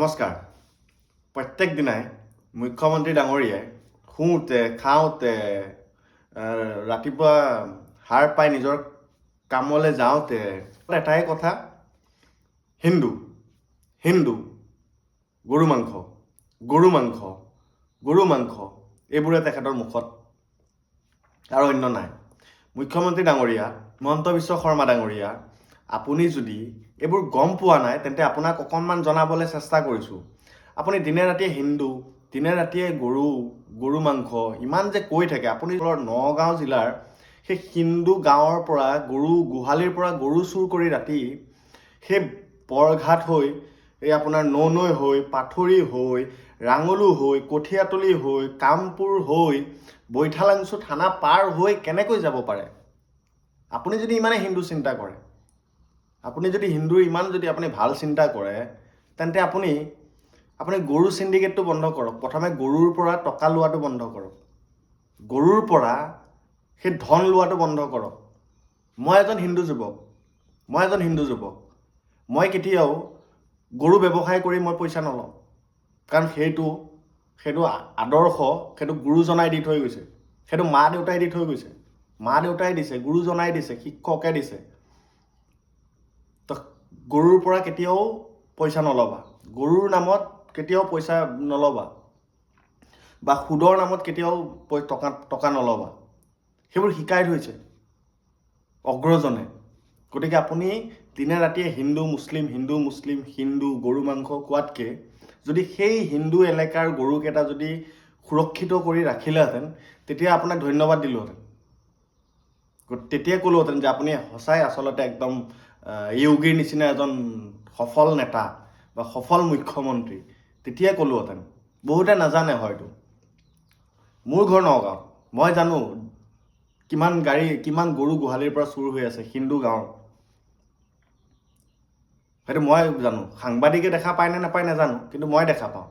নমস্কাৰ। প্ৰত্যেক দিনাই মুখ্যমন্ত্ৰী ডাঙৰীয়াই শুওঁতে খাওঁতে ৰাতিপুৱা সাৰ পাই নিজৰ কামলৈ যাওঁতে এটাই কথা, হিন্দু হিন্দু গৰু মাংস গৰু মাংস গৰু মাংস এইবোৰে তেখেতৰ মুখত আৰু অন্য নাই। মুখ্যমন্ত্ৰী ডাঙৰীয়া হিমন্ত বিশ্ব শৰ্মা ডাঙৰীয়া, আপুনি যদি এইবোৰ গম পোৱা নাই তেন্তে আপোনাক অকণমান জনাবলৈ চেষ্টা কৰিছোঁ। আপুনি দিনে ৰাতিয়ে হিন্দু, দিনে ৰাতিয়ে গৰু মাংস ইমান যে কৈ থাকে। আপুনি নগাঁও জিলাৰ সেই হিন্দু গাঁৱৰ পৰা গোহালিৰ পৰা গৰু চুৰ কৰি ৰাতি সেই বৰঘাট হৈ এই আপোনাৰ নৈ হৈ, পাথৰী হৈ, ৰাঙলু হৈ, কঠীয়াতলি হৈ, কামপুৰ হৈ, বৈঠালাংচু থানা পাৰ হৈ কেনেকৈ যাব পাৰে? আপুনি যদি ইমানে হিন্দু চিন্তা কৰে, আপুনি যদি হিন্দুৰ ইমান যদি আপুনি ভাল চিন্তা কৰে, তেন্তে আপুনি গৰু চিণ্ডিকেটটো বন্ধ কৰক। প্ৰথমে গৰুৰ পৰা টকা লোৱাটো বন্ধ কৰক, গৰুৰ পৰা সেই ধন লোৱাটো বন্ধ কৰক। মই এজন হিন্দু যুৱক, মই কেতিয়াও গৰু ব্যৱসায় কৰি মই পইচা নলওঁ, কাৰণ সেইটো আদৰ্শ, সেইটো গুৰুজনাই দি থৈ গৈছে, সেইটো মা দেউতাই দি থৈ গৈছে, মা দেউতাই দিছে, গুৰুজনাই দিছে, শিক্ষকে দিছে। গৰুৰ পৰা কেতিয়াও পইচা নল'বা, গৰুৰ নামত কেতিয়াও পইচা নল'বা, বা সুদৰ নামত কেতিয়াও টকা নল'বা। সেইবোৰ শিকাই থৈছে অগ্ৰজনে। গতিকে আপুনি দিনে ৰাতিয়ে হিন্দু মুছলিম গৰু মাংস খোৱাতকৈ যদি সেই হিন্দু এলেকাৰ গৰুকেইটা যদি সুৰক্ষিত কৰি ৰাখিলেহেঁতেন, তেতিয়া আপোনাক ধন্যবাদ দিলোহেঁতেন। তেতিয়া ক'লোহেঁতেন যে আপুনি সঁচাই আচলতে একদম য়োগীৰ নিচিনা এজন সফল নেতা বা সফল মুখ্যমন্ত্ৰী। তেতিয়াই ক'লোহেঁতেন। বহুতে নাজানে হয়তো। মোৰ ঘৰ নগাঁৱত, মই জানো কিমান গৰু গোহালিৰ পৰা চুৰ হৈ আছে হিন্দু গাঁৱৰ। সেইটো মই জানো। সাংবাদিকে দেখা পায় নে নাপায় নাজানো, কিন্তু মই দেখা পাওঁ।